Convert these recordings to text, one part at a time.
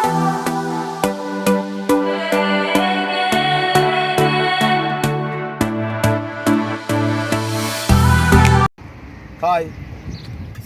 Hi,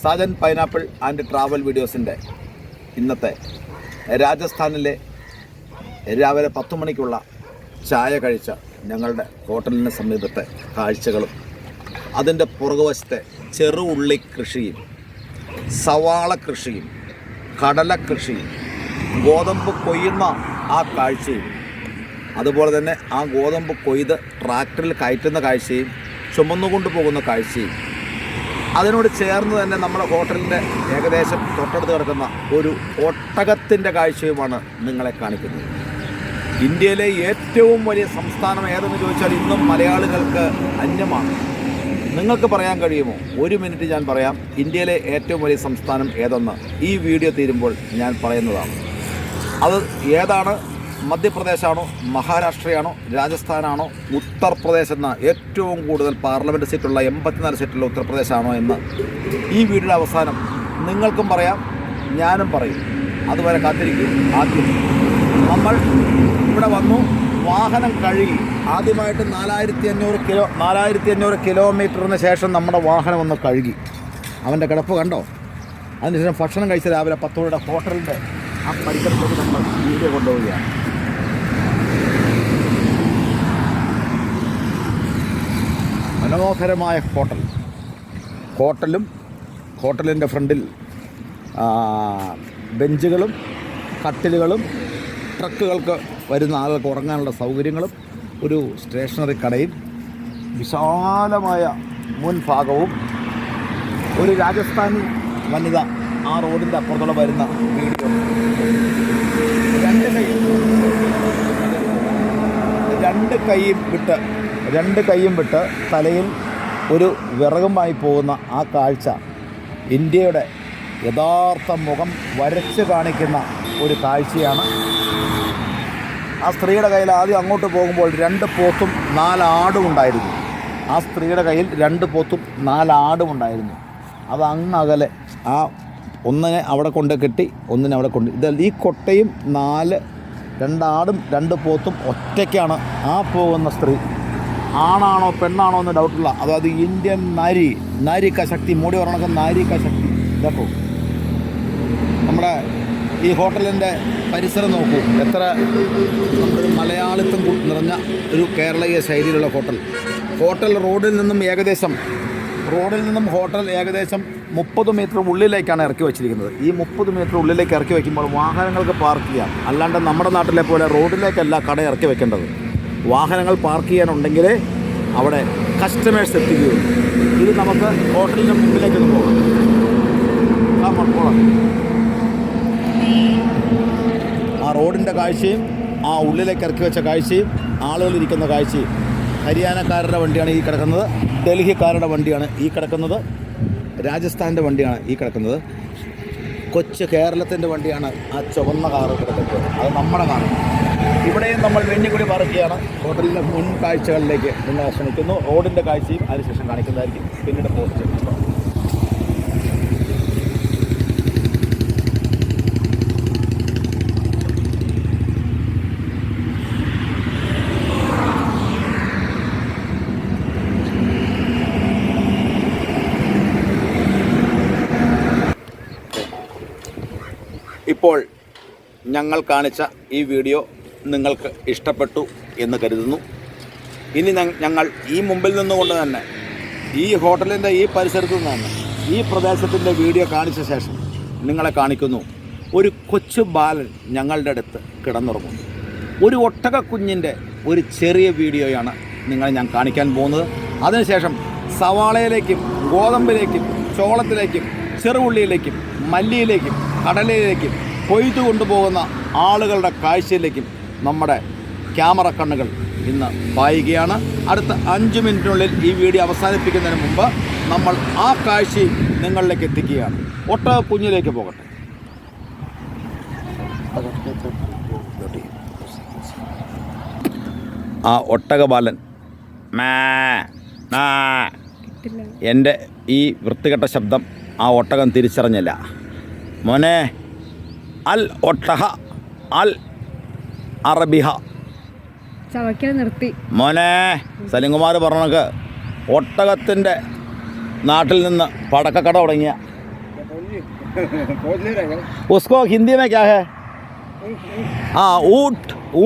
Sajan pineapple and travel വീഡിയോസിൻ്റെ ഇന്നത്തെ രാജസ്ഥാനിലെ രാവിലെ 10 മണിക്കുള്ള ചായ കഴിച്ച ഞങ്ങളുടെ ഹോട്ടലിന് സമീപത്തെ കാഴ്ചകളും അതിൻ്റെ പുറകുവശത്തെ ചെറുഉള്ളി കൃഷിയും സവാള കൃഷിയും കടല കൃഷിയും ഗോതമ്പ് കൊയ്യുന്ന ആ കാഴ്ചയും അതുപോലെ തന്നെ ആ ഗോതമ്പ് കൊയ്ത് ട്രാക്ടറിൽ കയറ്റുന്ന കാഴ്ചയും ചുമന്നുകൊണ്ട് പോകുന്ന കാഴ്ചയും അതിനോട് ചേർന്ന് തന്നെ നമ്മുടെ ഹോട്ടലിൻ്റെ ഏകദേശം തൊട്ടടുത്ത് കിടക്കുന്ന ഒരു ഒട്ടകത്തിൻ്റെ കാഴ്ചയുമാണ് നിങ്ങളെ കാണിക്കുന്നത്. ഇന്ത്യയിലെ ഏറ്റവും വലിയ സംസ്ഥാനം ഏതെന്ന് ചോദിച്ചാൽ ഇന്നും മലയാളികൾക്ക് അന്യമാണ്. നിങ്ങൾക്ക് പറയാൻ കഴിയുമോ? 1 മിനിറ്റ് ഞാൻ പറയാം. ഇന്ത്യയിലെ ഏറ്റവും വലിയ സംസ്ഥാനം ഏതെന്ന് ഈ വീഡിയോ തീരുമ്പോൾ ഞാൻ പറയുന്നതാണ്. അത് ഏതാണ്? മധ്യപ്രദേശാണോ, മഹാരാഷ്ട്രയാണോ, രാജസ്ഥാനാണോ, ഉത്തർപ്രദേശ് എന്ന ഏറ്റവും കൂടുതൽ പാർലമെൻറ്റ് സീറ്റുള്ള 84 സീറ്റുള്ള ഉത്തർപ്രദേശാണോ എന്ന് ഈ വീഡിയോയുടെ അവസാനം നിങ്ങൾക്കും പറയാം, ഞാനും പറയും. അതുവരെ കാത്തിരിക്കും. ആദ്യം നമ്മൾ ഇവിടെ വന്നു, വാഹനം കഴുകി. ആദ്യമായിട്ട് 4500 കിലോമീറ്ററിന് ശേഷം നമ്മുടെ വാഹനം ഒന്ന് കഴുകി. അവൻ്റെ കിടപ്പ് കണ്ടോ? അതിനുശേഷം ഭക്ഷണം കഴിച്ച രാവിലെ 10 മണിയുടെ ഹോട്ടലിൻ്റെ ആ പരിസരത്തേക്ക് നമ്മൾ വീഡിയോ കൊണ്ടുപോവുകയാണ്. മനോഹരമായ ഹോട്ടലിൻ്റെ ഫ്രണ്ടിൽ ബെഞ്ചുകളും കട്ടിലുകളും ട്രക്കുകൾക്ക് വരുന്ന ആളുകൾക്ക് ഉറങ്ങാനുള്ള സൗകര്യങ്ങളും ഒരു സ്റ്റേഷനറി കടയും വിശാലമായ മുൻഭാഗവും ഒരു രാജസ്ഥാനി വനിത ആ റോഡിൻ്റെ അപ്പുറത്തോടെ വരുന്ന വീഡിയോ. രണ്ട് കൈയും വിട്ട് തലയിൽ ഒരു വിറകുമായി പോകുന്ന ആ കാഴ്ച ഇന്ത്യയുടെ യഥാർത്ഥ മുഖം വരച്ച് കാണിക്കുന്ന ഒരു കാഴ്ചയാണ്. ആ സ്ത്രീയുടെ കയ്യിൽ ആദ്യം അങ്ങോട്ട് പോകുമ്പോൾ 2 പോത്തും 4 ആടും ഉണ്ടായിരുന്നു. ആ സ്ത്രീയുടെ കയ്യിൽ 2 പോത്തും 4 ആടും ഉണ്ടായിരുന്നു. അത് അങ്ങകലെ ആ ഒന്നിനെ അവിടെ കൊണ്ട് കെട്ടി, ഒന്നിനെ അവിടെ കൊണ്ട് ഈ കൊട്ടയും 2 ആടും 2 പോത്തും ഒറ്റയ്ക്കാണ് ആ പോകുന്ന സ്ത്രീ. ആണാണോ പെണ്ണാണോ എന്ന് ഡൗട്ടില്ല. അതായത് ഇന്ത്യൻ നാരിക ശക്തി, മൂടി പറഞ്ഞ നാരിക ശക്തി. കേട്ടോ, നമ്മുടെ ഈ ഹോട്ടലിൻ്റെ പരിസരം നോക്കൂ, എത്ര ഒരു മലയാളിത്വം നിറഞ്ഞ ഒരു കേരളീയ ശൈലിയിലുള്ള ഹോട്ടൽ റോഡിൽ നിന്നും ഹോട്ടൽ ഏകദേശം 30 മീറ്റർ ഉള്ളിലേക്കാണ് ഇറക്കി വെച്ചിരിക്കുന്നത്. ഈ 30 മീറ്റർ ഉള്ളിലേക്ക് ഇറക്കി വയ്ക്കുമ്പോൾ വാഹനങ്ങൾക്ക് പാർക്ക് ചെയ്യാം. അല്ലാണ്ട് നമ്മുടെ നാട്ടിലെ പോലെ റോഡിലേക്കല്ല കട ഇറക്കി വെക്കേണ്ടത്. വാഹനങ്ങൾ പാർക്ക് ചെയ്യാനുണ്ടെങ്കിൽ അവിടെ കസ്റ്റമേഴ്സ് എത്തുകയുള്ളൂ. ഇത് നമുക്ക് ഹോട്ടലിൻ്റെ മുമ്പിലേക്കൊന്ന് പോകാം. ആ റോഡിൻ്റെ കാഴ്ചയും ആ ഉള്ളിലേക്ക് ഇറക്കി വെച്ച കാഴ്ചയും ആളുകളിരിക്കുന്ന കാഴ്ചയും. ഹരിയാനക്കാരുടെ വണ്ടിയാണ് ഈ കിടക്കുന്നത്, ഡൽഹിക്കാരുടെ വണ്ടിയാണ് ഈ കിടക്കുന്നത്, രാജസ്ഥാൻ്റെ വണ്ടിയാണ് ഈ കിടക്കുന്നത്, കൊച്ചു കേരളത്തിൻ്റെ വണ്ടിയാണ് ആ ചുവന്ന കാറ് കിടക്കുന്നത്. അത് നമ്മുടെ കാറ്. ഇവിടെയും നമ്മൾ വെഞ്ഞുകൂടി പറക്കുകയാണ്. ഹോട്ടലിൻ്റെ മുൻ കാഴ്ചകളിലേക്ക് നിങ്ങൾ ശ്രമിക്കുന്നു. റോഡിൻ്റെ കാഴ്ചയും അതിനുശേഷം കാണിക്കുന്നതായിരിക്കും. പിന്നീട് പോസ്റ്റ് ചെയ്യുന്നു. ഇപ്പോൾ ഞങ്ങൾ കാണിച്ച ഈ വീഡിയോ നിങ്ങൾക്ക് ഇഷ്ടപ്പെട്ടു എന്ന് കരുതുന്നു. ഇനി ഞങ്ങൾ ഈ മുമ്പിൽ നിന്നുകൊണ്ട് തന്നെ ഈ ഹോട്ടലിൻ്റെ ഈ പരിസരത്തു നിന്ന് തന്നെ ഈ പ്രദേശത്തിൻ്റെ വീഡിയോ കാണിച്ച ശേഷം നിങ്ങളെ കാണിക്കുന്നു. ഒരു കൊച്ചു ബാലൻ ഞങ്ങളുടെ അടുത്ത് കിടന്നുറങ്ങുന്നു. ഒരു ഒട്ടകക്കുഞ്ഞിൻ്റെ ഒരു ചെറിയ വീഡിയോയാണ് നിങ്ങളെ ഞാൻ കാണിക്കാൻ പോകുന്നത്. അതിനുശേഷം സവാളയിലേക്കും ഗോതമ്പിലേക്കും ചോളത്തിലേക്കും ചെറുഉള്ളിയിലേക്കും മല്ലിയിലേക്കും കടലയിലേക്കും കൊയ്തു കൊണ്ടുപോകുന്ന ആളുകളുടെ കാഴ്ചയിലേക്കും നമ്മുടെ ക്യാമറ കണ്ണുകൾ ഇന്ന് പായുകയാണ്. അടുത്ത 5 മിനിറ്റിനുള്ളിൽ ഈ വീഡിയോ അവസാനിപ്പിക്കുന്നതിന് മുമ്പ് നമ്മൾ ആ കാഴ്ചയും നിങ്ങളിലേക്ക് എത്തിക്കുകയാണ്. ഒട്ടകക്കുഞ്ഞിലേക്ക് പോകട്ടെ. ആ ഒട്ടകബാലൻ എൻ്റെ ഈ വൃത്തികെട്ട ശബ്ദം ആ ഒട്ടകം തിരിച്ചറിഞ്ഞില്ല. മോനെ അൽ ഒട്ടഹ അൽ അറബിഹ. നിർത്തി മോനെ സലിംകുമാർ പറഞ്ഞക്ക് ഒട്ടകത്തിൻ്റെ നാട്ടിൽ നിന്ന് പടക്കക്കട തുടങ്ങിയ ഉസ്കോ ഹിന്ദി മേ ക്യാ ഹേ? ആ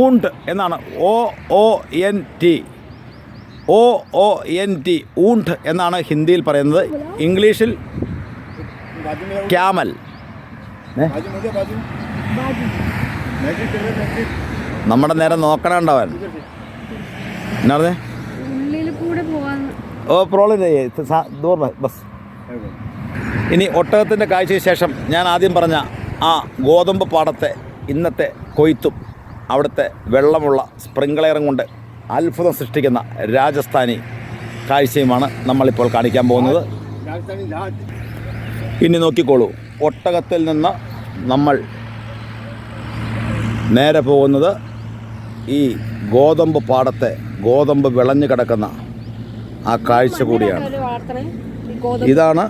ഊണ്ട് എന്നാണ്. OONT ഊണ്ട് എന്നാണ് ഹിന്ദിയിൽ പറയുന്നത്. ഇംഗ്ലീഷിൽ ക്യാമൽ. നമ്മുടെ നേരെ നോക്കണുണ്ടവൻ എന്നാ പറഞ്ഞേ? ഓ പ്രോബ്ലം ദൂർ ബസ്. ഇനി ഒട്ടകത്തിൻ്റെ കാഴ്ചയ്ക്ക് ശേഷം ഞാൻ ആദ്യം പറഞ്ഞ ആ ഗോതമ്പ് പാടത്തെ ഇന്നത്തെ കൊയ്ത്തും അവിടുത്തെ വെള്ളമുള്ള സ്പ്രിംഗ്ലെയറും കൊണ്ട് അത്ഭുതം സൃഷ്ടിക്കുന്ന രാജസ്ഥാനി കാഴ്ചയുമാണ് നമ്മളിപ്പോൾ കാണിക്കാൻ പോകുന്നത്. ഇനി നോക്കിക്കോളൂ, ഒട്ടകത്തിൽ നിന്ന് നമ്മൾ നേരെ പോകുന്നത് ഈ ഗോതമ്പ് പാടത്തെ ഗോതമ്പ് വിളഞ്ഞു കിടക്കുന്ന ആ കാഴ്ച കൂടിയാണ്. ഇതാണ്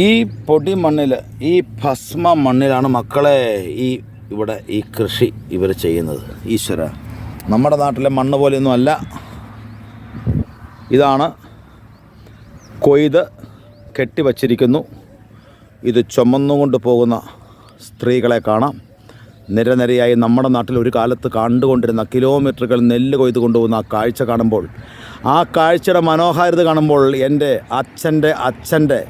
ഈ പൊടി മണ്ണിൽ, ഈ ഭസ്മ മണ്ണിലാണ് മക്കളെ ഇവിടെ ഈ കൃഷി ഇവർ ചെയ്യുന്നത്. ഈശ്വര, നമ്മുടെ നാട്ടിലെ മണ്ണ് പോലെയൊന്നും അല്ല. ഇതാണ് കൊയ്ത് കെട്ടിവച്ചിരിക്കുന്നു. ഇത് ചുമന്നുകൊണ്ട് പോകുന്ന സ്ത്രീകളെ കാണാം. നിരനിരയായി നമ്മുടെ നാട്ടിൽ ഒരു കാലത്ത് കണ്ടുകൊണ്ടിരുന്ന കിലോമീറ്ററുകൾ നെല്ല് കൊയ്ത് കൊണ്ടുപോകുന്ന ആ കാഴ്ച കാണുമ്പോൾ, ആ കാഴ്ചയുടെ മനോഹാരിത കാണുമ്പോൾ എൻ്റെ അച്ഛൻ്റെ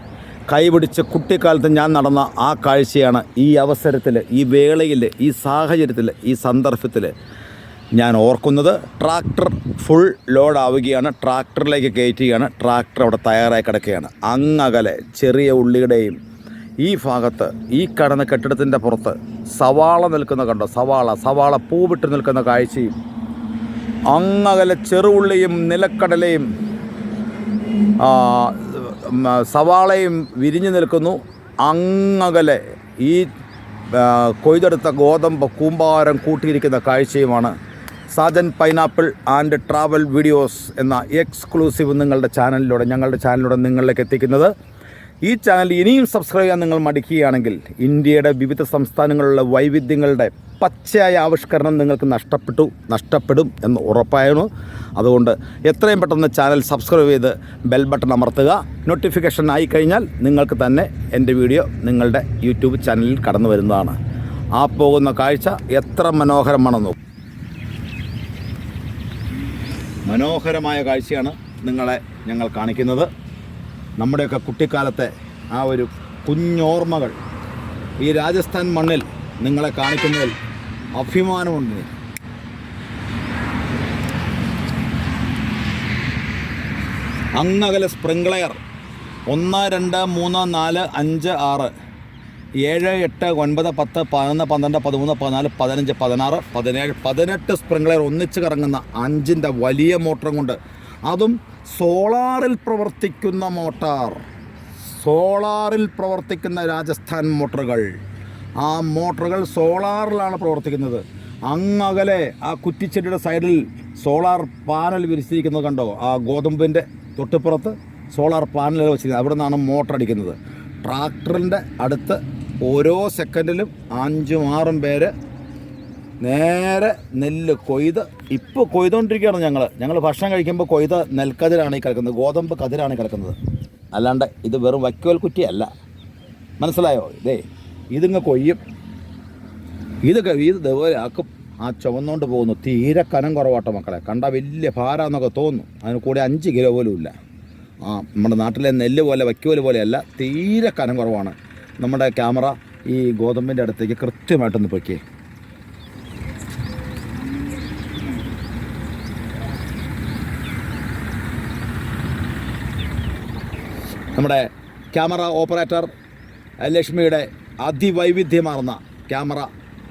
കൈപിടിച്ച് കുട്ടിക്കാലത്ത് ഞാൻ നടന്ന ആ കാഴ്ചയാണ് ഈ അവസരത്തിൽ, ഈ വേളയിൽ, ഈ സാഹചര്യത്തിൽ, ഈ സന്ദർഭത്തിൽ ഞാൻ ഓർക്കുന്നത്. ട്രാക്ടർ ഫുൾ ലോഡ് ആവുകയാണ്, ട്രാക്ടറിലേക്ക് കയറ്റുകയാണ്. ട്രാക്ടർ അവിടെ തയ്യാറായി കിടക്കുകയാണ്. അങ്ങകലെ ചെറിയ ഉള്ളിയുടെയും ഈ ഭാഗത്ത് ഈ കടന്ന കെട്ടിടത്തിൻ്റെ പുറത്ത് സവാള നിൽക്കുന്ന കണ്ടോ? സവാള പൂവിട്ട് നിൽക്കുന്ന കാഴ്ചയും, അങ്ങകലെ ചെറുഉള്ളിയും നിലക്കടലയും സവാളയും വിരിഞ്ഞു നിൽക്കുന്നു. അങ്ങകലെ ഈ കൊയ്തെടുത്ത ഗോതമ്പ് കൂമ്പാരം കൂട്ടിയിരിക്കുന്ന കാഴ്ചയുമാണ് Sajan pineapple and travel videos എന്ന എക്സ്ക്ലൂസീവ് ഞങ്ങളുടെ ചാനലിലൂടെ നിങ്ങളിലേക്ക് എത്തിക്കുന്നത്. ഈ ചാനൽ ഇനിയും സബ്സ്ക്രൈബ് ചെയ്യാൻ നിങ്ങൾ മടിക്കുകയാണെങ്കിൽ ഇന്ത്യയുടെ വിവിധ സംസ്ഥാനങ്ങളിലുള്ള വൈവിധ്യങ്ങളുടെ പച്ചയായ ആവിഷ്കരണം നിങ്ങൾക്ക് നഷ്ടപ്പെടും എന്ന് ഉറപ്പായിരുന്നു. അതുകൊണ്ട് എത്രയും പെട്ടെന്ന് ചാനൽ സബ്സ്ക്രൈബ് ചെയ്ത് ബെൽ ബട്ടൺ അമർത്തുക. നോട്ടിഫിക്കേഷൻ ആയിക്കഴിഞ്ഞാൽ നിങ്ങൾക്ക് തന്നെ എൻ്റെ വീഡിയോ നിങ്ങളുടെ യൂട്യൂബ് ചാനലിൽ കടന്നു വരുന്നതാണ്. ആ പോകുന്ന കാഴ്ച എത്ര മനോഹരമാണെന്ന്. മനോഹരമായ കാഴ്ചയാണ് നിങ്ങളെ ഞങ്ങൾ കാണിക്കുന്നത്. നമ്മുടെയൊക്കെ കുട്ടിക്കാലത്തെ ആ ഒരു കുഞ്ഞോർമ്മകൾ ഈ രാജസ്ഥാൻ മണ്ണിൽ നിങ്ങളെ കാണിക്കുന്നതിൽ അഭിമാനമുണ്ട്. അങ്ങകലെ സ്പ്രിംഗ്ലെയർ 1 2 3 4 5 6 7 8 9 10 11 12 13 14 15 16 17 18 സ്പ്രിംഗ്ലെയർ ഒന്നിച്ച് കറങ്ങുന്ന 5ൻ്റെ വലിയ മോട്ടറും കൊണ്ട്, അതും സോളാറിൽ പ്രവർത്തിക്കുന്ന രാജസ്ഥാൻ മോട്ടറുകൾ. ആ മോട്ടറുകൾ സോളാറിലാണ് പ്രവർത്തിക്കുന്നത്. അങ്ങകലെ ആ കുറ്റിച്ചെടിയുടെ സൈഡിൽ സോളാർ പാനൽ വിരിച്ചിരിക്കുന്നത് കണ്ടോ? ആ ഗോതമ്പിൻ്റെ തൊട്ടിപ്പുറത്ത് സോളാർ പാനൽ വെച്ചിരിക്കുന്നത്. അവിടെ നിന്നാണ് മോട്ടർ അടിക്കുന്നത്. ട്രാക്ടറിൻ്റെ അടുത്ത് ഓരോ സെക്കൻഡിലും 5-6 പേര് നേരെ നെല്ല് ഇപ്പോൾ കൊയ്തുകൊണ്ടിരിക്കുകയാണ്. ഞങ്ങൾ ഭക്ഷണം കഴിക്കുമ്പോൾ കൊയ്ത നെൽക്കതിരാണ് ഈ കിടക്കുന്നത്, ഗോതമ്പ് കതിരാണ് കിടക്കുന്നത്. അല്ലാണ്ട് ഇത് വെറും വൈക്കോൽ കുറ്റിയല്ല. മനസ്സിലായോ? ഇതിങ്ങ് കൊയ്യും, ഇത് ഇതുപോലെ ആക്കും. ആ ചുവന്നുകൊണ്ട് പോകുന്നു. തീരെ കനം കുറവാട്ടോ മക്കളെ. കണ്ടാൽ വലിയ ഭാരമെന്നൊക്കെ തോന്നും. അതിന് കൂടെ 5 കിലോ പോലും ഇല്ല. നമ്മുടെ നാട്ടിലെ നെല്ല് പോലെ വൈക്കോൽ പോലെയല്ല, തീരെ കനം കുറവാണ്. നമ്മുടെ ക്യാമറ ഈ ഗോതമ്പിൻ്റെ അടുത്തേക്ക് കൃത്യമായിട്ടൊന്ന് പൊയ്ക്കേ. നമ്മുടെ ക്യാമറ ഓപ്പറേറ്റർ ലക്ഷ്മിയുടെ അതിവൈവിധ്യമാർന്ന ക്യാമറ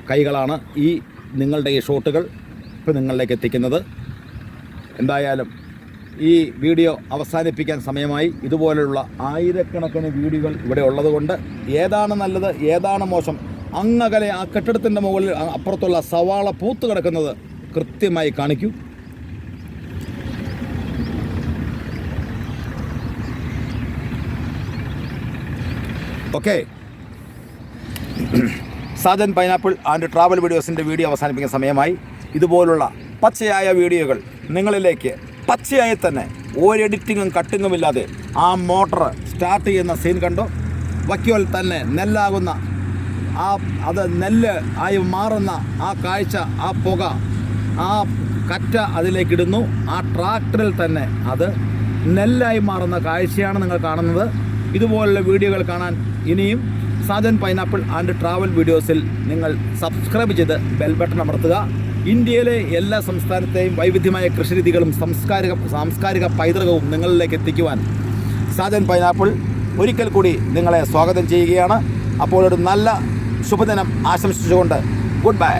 കൈകളാണ് നിങ്ങളുടെ ഈ ഷോട്ടുകൾ ഇപ്പോൾ നിങ്ങളിലേക്ക് എത്തിക്കുന്നത്. എന്തായാലും ഈ വീഡിയോ അവസാനിപ്പിക്കാൻ സമയമായി. ഇതുപോലുള്ള ആയിരക്കണക്കിന് വീഡിയോകൾ ഇവിടെ ഉള്ളതുകൊണ്ട് ഏതാണ് നല്ലത്, ഏതാണ് മോശം, അങ്ങകലെ ആ കെട്ടിടത്തിൻ്റെ മുകളിൽ അപ്പുറത്തുള്ള സവാള പൂത്ത് കിടക്കുന്നത് കൃത്യമായി കാണിക്കൂ. Okay, Sajan pineapple and travel വീഡിയോസിൻ്റെ വീഡിയോ അവസാനിപ്പിക്കുന്ന സമയമായി. ഇതുപോലുള്ള പച്ചയായ വീഡിയോകൾ നിങ്ങളിലേക്ക് പച്ചയായി തന്നെ ഒരു എഡിറ്റിങ്ങും കട്ടിങ്ങും ഇല്ലാതെ ആ മോട്ടർ സ്റ്റാർട്ട് ചെയ്യുന്ന സീൻ കണ്ടോ? വയ്ക്കോൽ തന്നെ നെല്ലാകുന്ന അത് നെല്ല് ആയി മാറുന്ന ആ കാഴ്ച, ആ പുക, ആ കറ്റ അതിലേക്കിടുന്നു. ആ ട്രാക്ടറിൽ തന്നെ അത് നെല്ലായി മാറുന്ന കാഴ്ചയാണ് നിങ്ങൾ കാണുന്നത്. ഇതുപോലുള്ള വീഡിയോകൾ കാണാൻ ഇനിയും സാജൻ പൈനാപ്പിൾ ആൻഡ് ട്രാവൽ വീഡിയോസിൽ നിങ്ങൾ സബ്സ്ക്രൈബ് ചെയ്ത് ബെൽ ബട്ടൺ അമർത്തുക. ഇന്ത്യയിലെ എല്ലാ സംസ്ഥാനത്തെയും വൈവിധ്യമായ കൃഷിരീതികളും സാംസ്കാരിക പൈതൃകവും നിങ്ങളിലേക്ക് എത്തിക്കുവാൻ സാജൻ പൈനാപ്പിൾ ഒരിക്കൽ കൂടി നിങ്ങളെ സ്വാഗതം ചെയ്യുകയാണ്. അപ്പോൾ ഒരു നല്ല ശുഭദിനം ആശംസിച്ചുകൊണ്ട് ഗുഡ് ബൈ.